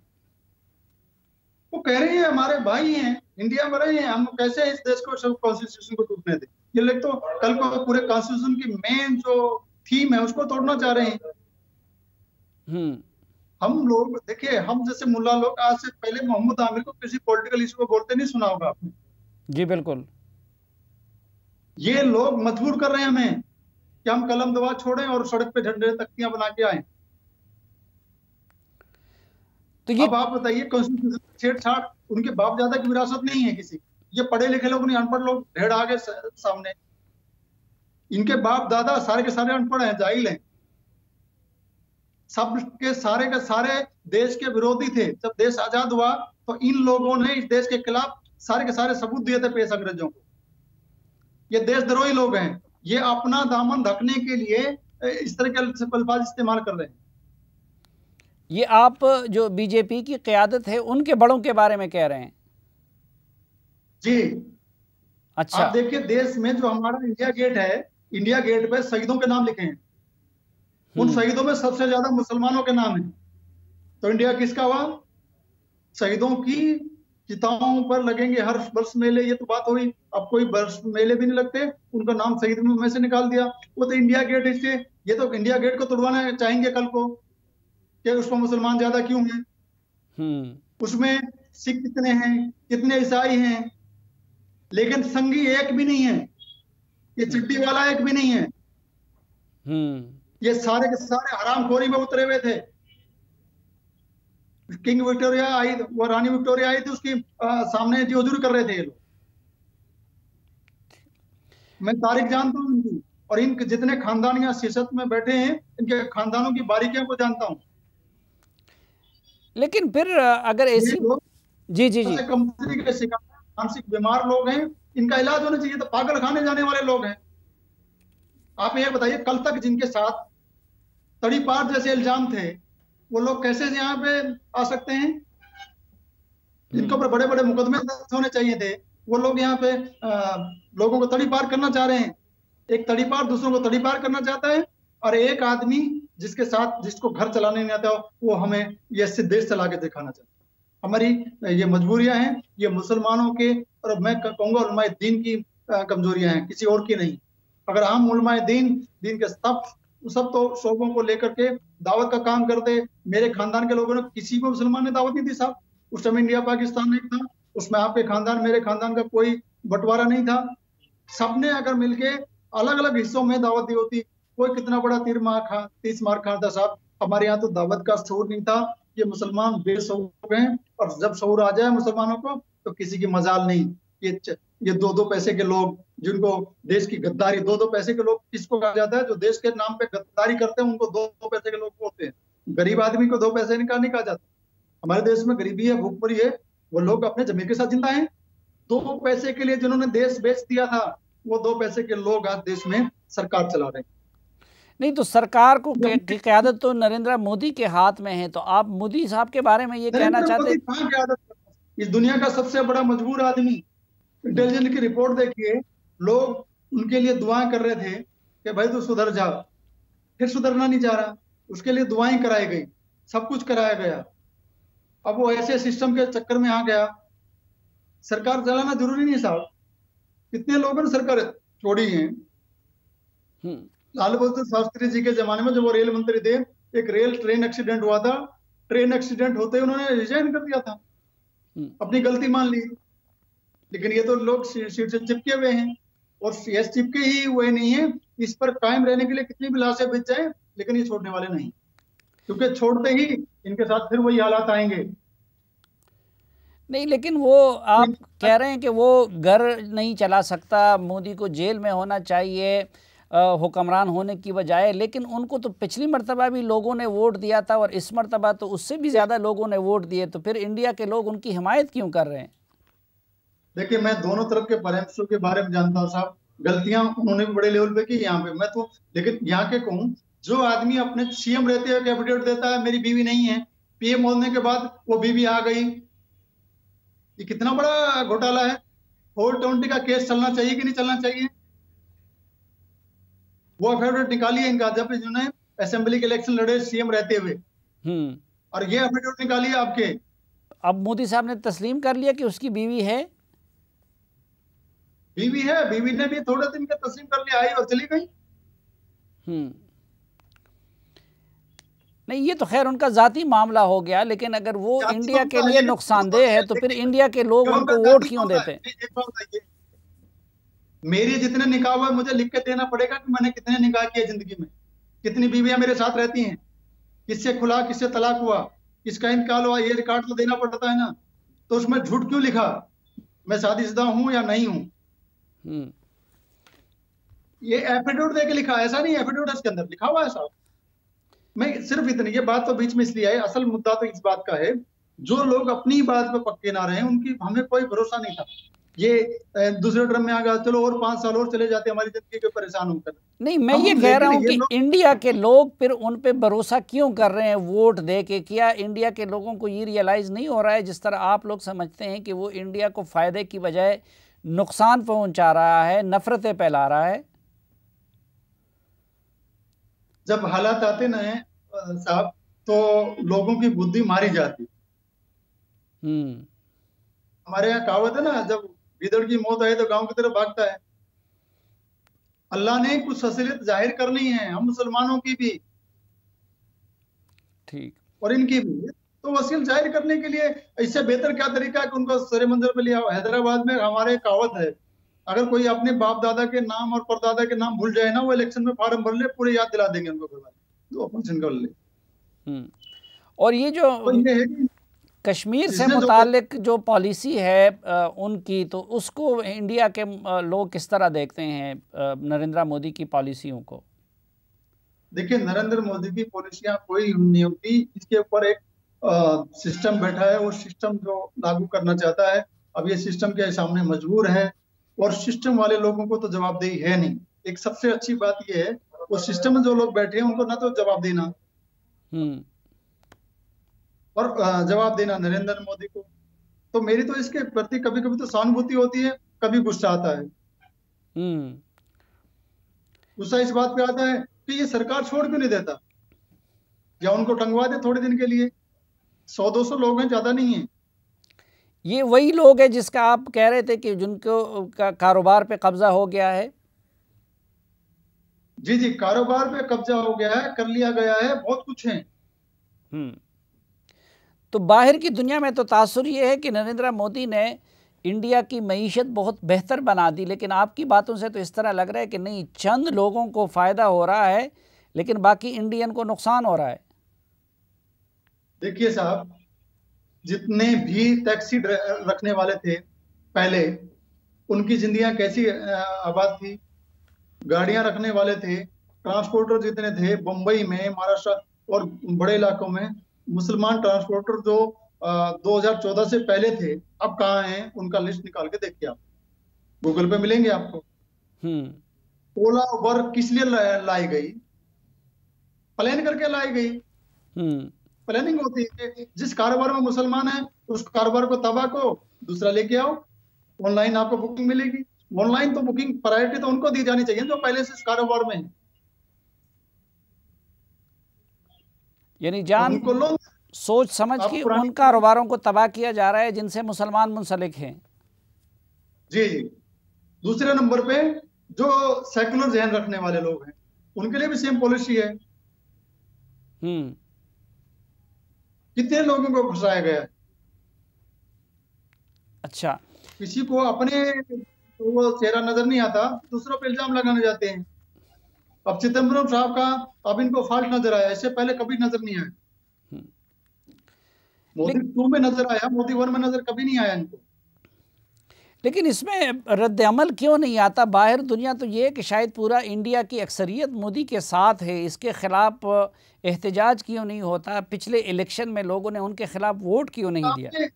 वो कह रहे हैं हमारे भाई हैं, इंडिया में रहे हैं, हम कैसे इस देश को, सब कॉन्स्टिट्यूशन को टूटने दें। ये लोग तो कल को पूरे कॉन्स्टिट्यूशन की मेन जो थीम है उसको तोड़ना चाह रहे हैं। हम्म। हम लोग देखिए, हम जैसे मुल्ला लोग आज से पहले मोहम्मद आमिर को किसी पॉलिटिकल इशू को बोलते नहीं सुना होगा आपने। जी बिल्कुल। ये लोग मजबूर कर रहे हैं हमें कि हम कलम दवा छोड़ें और सड़क पे झंडे तख्तियां बना के आए। तो ये अब आप बताइए, कॉन्स्टिट्यूशन छेड़छाड़ उनके बाप दादा की विरासत नहीं है किसी। ये पढ़े लिखे लोग नहीं, अनपढ़ लोग ढेर आगे सामने। इनके बाप दादा सारे के सारे अनपढ़ हैं, जाहिल हैं, सब के सारे देश के विरोधी थे। जब देश आजाद हुआ तो इन लोगों ने इस देश के खिलाफ सारे के सारे सबूत दिए थे पेश अंग्रेजों को। ये देशद्रोही लोग हैं, ये अपना दामन ढकने के लिए इस तरह के अल्फाज इस्तेमाल कर रहे हैं। ये आप जो बीजेपी की क़यादत है उनके बड़ों के बारे में कह रहे हैं? जी, अच्छा। आप देखिए देश में जो हमारा इंडिया गेट है, इंडिया गेट पे शहीदों के नाम लिखे हैं। उन शहीदों में सबसे ज्यादा मुसलमानों के नाम है। तो इंडिया किसका हुआ? शहीदों की चिताओं पर लगेंगे हर वर्ष मेले, ये तो बात हुई। अब कोई वर्ष मेले भी नहीं लगते, उनका नाम शहीद में से निकाल दिया। वो तो इंडिया गेट, इससे ये तो इंडिया गेट को तोड़वाना चाहेंगे कल को, कि उसमें मुसलमान ज्यादा क्यों हैं, उसमें सिख कितने हैं, कितने ईसाई हैं, लेकिन संगी एक भी नहीं है, ये चिट्ठी वाला एक भी नहीं है। ये सारे के सारे हरामखोरी में उतरे हुए थे। किंग विक्टोरिया आई, वो रानी विक्टोरिया आई थी, उसकी सामने जी हुजूर कर रहे थे ये लोग। मैं तारीख जानता हूँ इनकी, और इन जितने खानदान यहाँ सियासत में बैठे हैं, इनके खानदानों की बारीकियों को जानता हूँ। लेकिन फिर अगर ऐसी जी जी जी कमजोरी के शिकार, मानसिक बीमार लोग हैं, इनका इलाज होना चाहिए। तो पागल खाने जाने वाले लोग हैं। आप ये बताइए, कल तक जिनके साथ तड़ीपार जैसे इल्जाम थे, वो लोग कैसे यहाँ पे आ सकते हैं? जिनके ऊपर बड़े बड़े मुकदमे होने चाहिए थे, वो लोग यहाँ पे लोगों को तड़ीपार करना चाह रहे हैं। एक तड़ीपार दूसरों को तड़ीपार करना चाहता है, और एक आदमी जिसके साथ, जिसको घर चलाने नहीं आता, वो हमें ये देश चला के दिखाना चाहता है। हमारी ये मजबूरियां हैं, ये मुसलमानों के, और मैं कहूंगा उलमाए दीन की कमजोरियां हैं, किसी और की नहीं। अगर हम उलमाए दीन के सब तो शोबों को लेकर के दावत का काम करते। मेरे खानदान के लोगों ने, किसी को मुसलमान ने दावत नहीं दी साहब। उस टाइम इंडिया पाकिस्तान नहीं था, उसमें आपके खानदान मेरे खानदान का कोई बंटवारा नहीं था। सबने अगर मिलके अलग अलग हिस्सों में दावत दी होती, कोई कितना बड़ा 30 मार खाता साहब। हमारे यहाँ तो दावत का शौर नहीं था। ये मुसलमान बेशऊर हैं, और जब शौर आ जाए मुसलमानों को तो किसी की मजाल नहीं। ये 2-2 पैसे के लोग, जिनको देश की गद्दारी, 2-2 पैसे के लोग किसको कहा जाता है? जो देश के नाम पे गद्दारी करते हैं उनको 2-2 पैसे के लोग बोलते हैं। गरीब आदमी को 2 पैसे नहीं कहा जाता। हमारे देश में गरीबी है, भूखमरी है, वो लोग अपने जमीन के साथ जिंदा हैं। 2 पैसे के लिए जिन्होंने देश बेच दिया था, वो 2 पैसे के लोग आज देश में सरकार चला रहे हैं। नहीं तो सरकार को की क़यादत तो नरेंद्र मोदी के हाथ में है, तो आप मोदी साहब के बारे में ये कहना चाहते? कहाँ क़यादत? इस दुनिया का सबसे बड़ा मजबूर आदमी, इंटेलिजेंस की रिपोर्ट देखिए, लोग उनके लिए दुआएं कर रहे थे कि भाई तू सुधर जा, फिर सुधरना नहीं चाह रहा, उसके लिए दुआएं कराई गई, सब कुछ कराया गया। अब वो ऐसे सिस्टम के चक्कर में आ गया। सरकार चलाना जरूरी नहीं साहब। कितने लोगों ने सरकार छोड़ी है। लाल बहादुर शास्त्री जी के जमाने में जब वो रेल मंत्री थे, एक ट्रेन एक्सीडेंट हुआ था। ट्रेन एक्सीडेंट होते ही उन्होंने रिजाइन कर दिया था, अपनी गलती मान ली। लेकिन ये तो लोग सीट से चिपके हुए हैं, और सीएस चिपके ही हुए नहीं है। इस पर कायम रहने के लिए कितनी भी लाशें बिछ जाए, लेकिन ये छोड़ने वाले नहीं, क्योंकि छोड़ते ही इनके साथ फिर वही हालात आएंगे। नहीं, लेकिन वो आप कह रहे हैं कि वो घर नहीं चला सकता, मोदी को जेल में होना चाहिए हुक्मरान होने की बजाय, लेकिन उनको तो पिछली मर्तबा भी लोगों ने वोट दिया था और इस मर्तबा तो उससे भी ज़्यादा लोगों ने वोट दिए, तो फिर इंडिया के लोग उनकी हिमायत क्यों कर रहे हैं? देखिए, मैं दोनों तरफ के परामर्शों के बारे में जानता हूँ साहब। गलतियां उन्होंने भी बड़े लेवल पे की यहाँ पे, मैं तो, लेकिन यहाँ के कहूँ, जो आदमी अपने सीएम रहते हुए एफिडेविट देता है मेरी बीवी नहीं है, पीएम होने के बाद वो बीवी आ गई, ये कितना बड़ा घोटाला है। 420 का केस चलना चाहिए कि नहीं चलना चाहिए? वो एफिडेविट निकालिए इनका, जब इन्होंने असेंबली के इलेक्शन लड़े सीएम रहते हुए, और ये एफिडेविट निकालिए आपके। अब मोदी साहब ने तस्लीम कर लिया कि उसकी बीवी है। बीवी है, बीवी ने भी थोड़े दिन का तस्लीम कर लिया, आई और चली गई। नहीं, ये तो खैर उनका जाती मामला हो गया, लेकिन अगर वो इंडिया के लिए नुकसानदेह है तो फिर इंडिया के लोग उनको वोट क्यों देते हैं? मेरी जितने निकाह हुआ मुझे लिख के देना पड़ेगा कि मैंने कितने निकाह किए जिंदगी में, कितनी बीवियां मेरे साथ रहती हैं, किससे खुला, किससे तलाक हुआ, किसका इंतकाल हुआ, ये रिकॉर्ड तो देना पड़ता है ना। तो उसमें झूठ क्यों लिखा, मैं शादीशुदा हूं या नहीं हूं? ये एफिडेविट देके लिखा, ऐसा नहीं एफिडेविट इसके अंदर लिखा हुआ है साहब। मैं सिर्फ इतनी, ये बात तो बीच में इसलिए है, असल मुद्दा तो इस बात का है, जो लोग अपनी बात पे पक्के ना रहे, उनकी हमें कोई भरोसा नहीं था। ये दूसरे ड्रम में आ गया, चलो और 5 साल और चले जाते, हमारी जिंदगी के परेशान होकर। नहीं, मैं ये कह रहा हूँ कि इंडिया के लोग फिर उन पे भरोसा क्यों कर रहे हैं वोट दे के? क्या इंडिया के लोगों को ये रियलाइज नहीं हो रहा है, जिस तरह आप लोग समझते हैं कि वो इंडिया को फायदे की बजाय नुकसान पहुंचा रहा है, नफरतें फैला रहा है? जब हालात आते ना है साहब, तो लोगों की बुद्धि मारी जाती। हमारे यहाँ कहावत है ना, जब गिदड़ की मौत आए तो गांव की तरफ भागता है। अल्लाह ने कुछ असलियत जाहिर करनी है, हम मुसलमानों की भी, ठीक, और इनकी भी, तो असलियत जाहिर करने के लिए इससे बेहतर क्या तरीका है कि उनको सरे मंजर पे लिया। हैदराबाद में हमारे कहावत है, अगर कोई अपने बाप दादा के नाम और परदादा के नाम भूल जाए ना, वो इलेक्शन में फार्म भर ले, पूरे याद दिला देंगे उनको, तो ऑपरेशन कर ले। और ये जो तो ये है कि कश्मीर से मुतालिक जो पॉलिसी है उनकी, तो उसको इंडिया के लोग किस तरह देखते हैं नरेंद्र मोदी की पॉलिसियों को? देखिए, नरेंद्र मोदी की पॉलिसियां कोई नहीं होती, इसके ऊपर एक सिस्टम बैठा है, वो सिस्टम जो लागू करना चाहता है। अब ये सिस्टम के सामने मजबूर है, और सिस्टम वाले लोगों को तो जवाबदेही है नहीं। एक सबसे अच्छी बात ये है, वो सिस्टम में जो लोग बैठे हैं उनको ना तो जवाब देना, और जवाब देना नरेंद्र मोदी को। तो मेरी तो इसके प्रति कभी कभी तो सहानुभूति होती है, कभी गुस्सा आता है। गुस्सा इस बात पे आता है कि ये सरकार छोड़ क्यों नहीं देता, या उनको टंगवा दे थोड़े दिन के लिए। 100-200 लोग हैं, ज्यादा नहीं है। ये वही लोग हैं जिसका आप कह रहे थे कि जिनको का कारोबार पे कब्जा हो गया है? जी जी, कारोबार पे कब्जा हो गया है, कर लिया गया है, बहुत कुछ है। तो बाहर की दुनिया में तो तासुर ये है कि नरेंद्र मोदी ने इंडिया की मईशत बहुत बेहतर बना दी, लेकिन आपकी बातों से तो इस तरह लग रहा है कि नहीं, चंद लोगों को फ़ायदा हो रहा है लेकिन बाकी इंडियन को नुकसान हो रहा है। देखिए साहब, जितने भी टैक्सी रखने वाले थे पहले, उनकी जिंदगियां कैसी आबाद थी। गाड़ियां रखने वाले थे, ट्रांसपोर्टर जितने थे बम्बई में, महाराष्ट्र और बड़े इलाकों में, मुसलमान ट्रांसपोर्टर जो 2014 से पहले थे, अब कहाँ हैं उनका लिस्ट निकाल के देखिए आप, गूगल पे मिलेंगे आपको। ओला उबर किस लिए लाई गई? प्लान करके लाई गई। प्लानिंग होती है, जिस कारोबार में मुसलमान है उस कारोबार को तबाह को दूसरा लेके आओ, ऑनलाइन आपको बुकिंग मिलेगी। ऑनलाइन तो बुकिंग प्रायोरिटी तो उनको दी जानी चाहिए जो पहले से इस कारोबार में है। यानी जान सोच समझ के उन कारोबारों को तबाह किया जा रहा है जिनसे मुसलमान मुंसलिक हैं। जी जी। दूसरे नंबर पे जो सेकुलर जहन रखने वाले लोग हैं उनके लिए भी सेम पॉलिसी है। कितने लोगों को फंसाया गया है। अच्छा, किसी को अपने तो वो चेहरा नजर नहीं आता, दूसरों पर इल्जाम लगाने जाते हैं। अब चिदम्बरम साहब का अब इनको फॉल्ट नजर आया, इससे पहले कभी नजर नहीं आया। मोदी 2 में नजर आया, मोदी 1 में नजर कभी नहीं आया इनको। लेकिन इसमें रद्द अमल क्यों नहीं आता? बाहर दुनिया तो ये है कि शायद पूरा इंडिया की अक्सरियत मोदी के साथ है, इसके खिलाफ एहतजाज क्यों नहीं होता? पिछले इलेक्शन में लोगों ने उनके खिलाफ वोट क्यों नहीं दिया?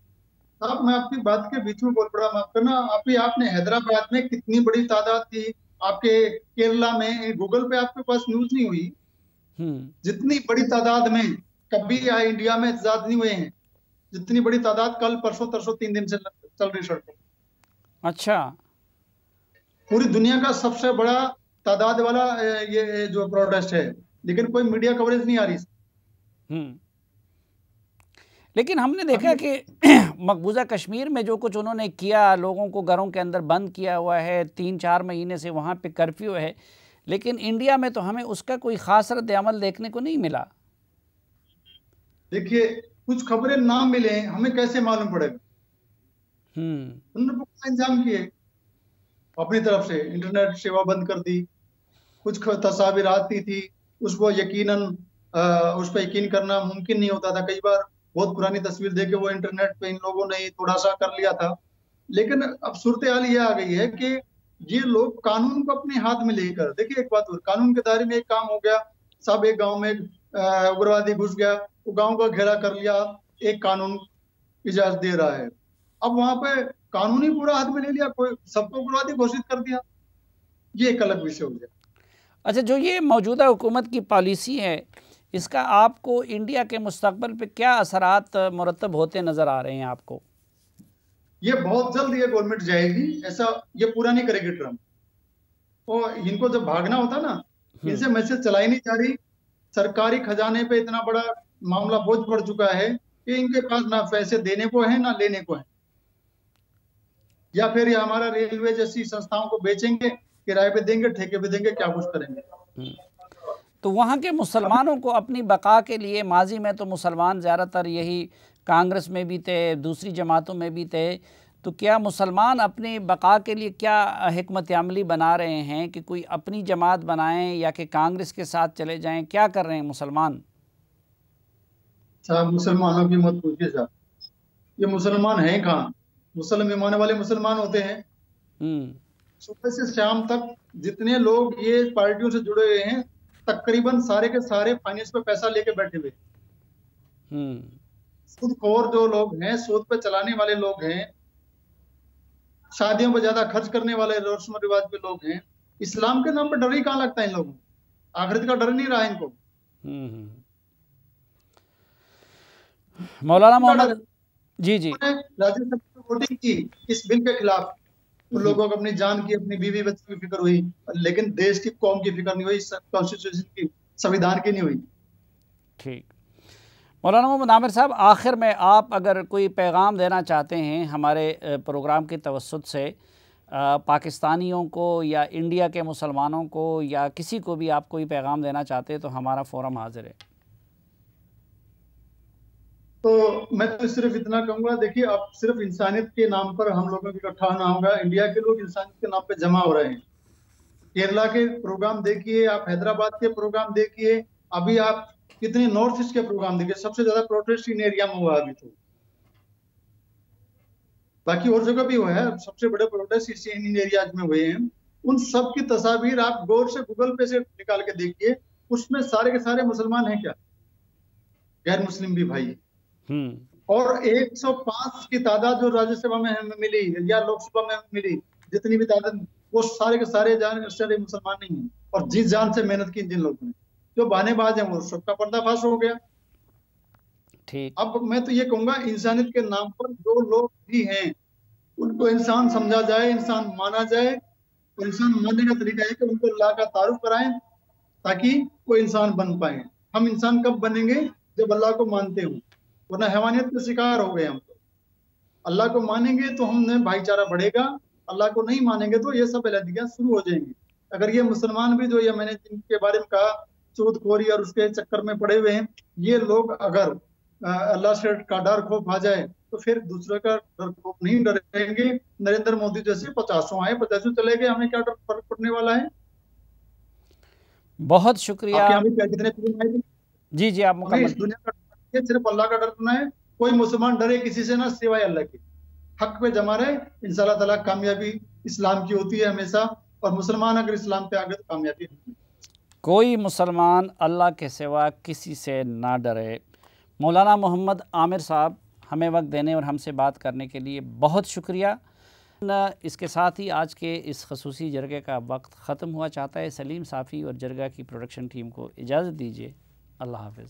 साहब मैं आपकी बात के बीच में बोल पड़ा, माफ करना। आपने हैदराबाद में कितनी बड़ी तादाद थी, आपके केरला में, गूगल पे आपके पास न्यूज नहीं हुई? जितनी बड़ी तादाद में कभी इंडिया में एहतजाज नहीं हुए हैं, जितनी बड़ी तादाद कल परसों तरसों 3 दिन से चल रही सड़कों। अच्छा, पूरी दुनिया का सबसे बड़ा तादाद वाला ये जो प्रोटेस्ट है, लेकिन कोई मीडिया कवरेज नहीं आ रही। लेकिन हमने देखा कि मकबूजा कश्मीर में जो कुछ उन्होंने किया, लोगों को घरों के अंदर बंद किया हुआ है, 3-4 महीने से वहाँ पे कर्फ्यू है, लेकिन इंडिया में तो हमें उसका कोई ख़ास रद्द अमल देखने को नहीं मिला। देखिए, कुछ खबरें ना मिले हमें कैसे मालूम पड़ेगा? उन्होंने पुख्ता इंतजाम किए अपनी तरफ से, इंटरनेट सेवा बंद कर दी, कुछ तस्वीर आती थी उसको यकीनन उस पर यकीन करना मुमकिन नहीं होता था। कई बार बहुत पुरानी तस्वीर देके वो इंटरनेट पे इन लोगों ने थोड़ा सा कर लिया था। लेकिन अब सूरत हाल ये आ गई है कि ये लोग कानून को अपने हाथ में लेकर, देखिए एक बात और, कानून के दायरे में एक काम हो गया, सब एक गांव में उग्रवादी घुस गया, वो गांव को घेरा कर लिया, एक कानून इजाजत दे रहा है। अब वहां पे कानून ही पूरा हाथ में ले लिया, कोई सबको उग्रवादी घोषित कर दिया, ये एक अलग विषय हो गया। अच्छा, जो ये मौजूदा हुकूमत की पॉलिसी है, इसका आपको इंडिया के मुस्तकबिल पे क्या असरात मुरतब होते नजर आ रहे हैं आपको? ये बहुत जल्द ये गवर्नमेंट जाएगी, ऐसा ये पूरा नहीं करेगी ट्रम्प। और इनको जब भागना होता ना, इनसे मैसेज चलाई नहीं जा रही। सरकारी खजाने पे इतना बड़ा मामला बोझ पड़ चुका है कि इनके पास ना पैसे देने को है ना लेने को है। या फिर ये हमारा रेलवे जैसी संस्थाओं को बेचेंगे, किराए पे देंगे, ठेके पे देंगे, क्या कुछ करेंगे। तो वहाँ के मुसलमानों को अपनी बका के लिए, माजी में तो मुसलमान ज़्यादातर यही कांग्रेस में भी थे, दूसरी जमातों में भी थे, तो क्या मुसलमान अपनी बका के लिए क्या हिकमत अमली बना रहे हैं कि कोई अपनी जमात बनाएं या कि कांग्रेस के साथ चले जाएं? क्या कर रहे हैं मुसलमान? साहब मुसलमानों की मत पूछिए साहब, ये मुसलमान हैं कहाँ? मुसलमान मानने वाले मुसलमान होते हैं। सुबह से शाम तक जितने लोग ये पार्टियों से जुड़े हुए हैं, तकरीबन सारे के सारे फाइनेंस पे पैसा लेके बैठे हुए। सूदखोर जो लोग हैं, सूद पे चलाने वाले लोग हैं, शादियों पे ज्यादा खर्च करने वाले रस्म रिवाज पे लोग हैं। इस्लाम के नाम पे डर ही कहाँ लगता है इन लोगों को? आखिरत का डर नहीं रहा इनको। मौलाना मोहम्मद जी जी, राज्यसभा में वोटिंग की इस बिल के खिलाफ, उन लोगों को अपनी जान की, अपनी बीवी बच्चों की फिक्र हुई, लेकिन देश की, कौम की फिक्र नहीं हुई, कॉन्स्टिट्यूशन की, संविधान की नहीं हुई। ठीक। मौलाना मोहम्मद आमिर साहब, आखिर में आप अगर कोई पैगाम देना चाहते हैं हमारे प्रोग्राम के तवस्सुत से पाकिस्तानियों को या इंडिया के मुसलमानों को या किसी को भी आप कोई पैगाम देना चाहते हैं तो हमारा फोरम हाजिर है। तो मैं तो सिर्फ इतना कहूंगा, देखिए अब सिर्फ इंसानियत के नाम पर हम लोगों को इकट्ठा होना होगा। इंडिया के लोग इंसानियत के नाम पे जमा हो रहे हैं। केरला के प्रोग्राम देखिए, आप हैदराबाद के प्रोग्राम देखिए, अभी आप कितने नॉर्थ ईस्ट के प्रोग्राम देखिए, सबसे ज्यादा प्रोटेस्ट इन एरिया में हुआ अभी तो। बाकी और जगह भी हुआ है, सबसे बड़े प्रोटेस्ट इन एरियाज में हुए हैं। उन सब की तस्वीर आप गौर से गूगल पे से निकाल के देखिए, उसमें सारे के सारे मुसलमान हैं क्या? गैर मुस्लिम भी भाई। और 105 की तादाद जो राज्यसभा में हमें मिली या लोकसभा में हमें मिली, जितनी भी तादाद, वो सारे के सारे मुसलमान नहीं है। और जिस जान से मेहनत की जिन लोगों ने, जो बहानेबाज हैं, वो सबका पर्दाफाश हो गया। ठीक। अब मैं तो ये कहूंगा, इंसानियत के नाम पर जो लोग भी हैं उनको इंसान समझा जाए, इंसान माना जाए। और इंसान मानने का तरीका है कि उनको अल्लाह का तारुफ कराएं, ताकि वो इंसान बन पाए। हम इंसान कब बनेंगे? जब अल्लाह को मानते हो, वरना हैवानियत के शिकार हो गए हम तो। अल्लाह को मानेंगे तो हमने भाईचारा बढ़ेगा, अल्लाह को नहीं मानेंगे तो ये सब अलहदियां शुरू हो जाएंगी। अगर ये मुसलमान भी जो ये मैंने जिनके बारे में कहा, सूदखोरी और उसके चक्कर में पड़े हुए हैं, ये लोग अगर अल्लाह से का डर खौफ आ जाए तो फिर दूसरे का डर खौफ नहीं डरेंगे। नरेंद्र मोदी जैसे 50 आए 50 चले गए, हमें क्या फर्क पड़ने वाला है? बहुत शुक्रिया। आपके यहाँ भी कितने फिल्म आए थे? जी जी, आप मुकम्मल। इस दुनिया का डर सिर्फ अल्लाह का डरना है। कोई मुसलमान डरे किसी से ना, सिवाय अल्लाह के। हक पे जमा रहे, इंशाल्लाह ताला कामयाबी इस्लाम की होती है हमेशा। और मुसलमान अगर इस्लाम पे आ गए तो कामयाबी है। कोई मुसलमान अल्लाह के सिवा किसी से ना डरे। मौलाना मोहम्मद आमिर साहब, हमें वक्त देने और हमसे बात करने के लिए बहुत शुक्रिया। इसके साथ ही आज के इस खसूसी जरगे का वक्त ख़त्म हुआ चाहता है। सलीम साफ़ी और जरगा की प्रोडक्शन टीम को इजाज़त दीजिए। अल्लाह हाफ़िज़।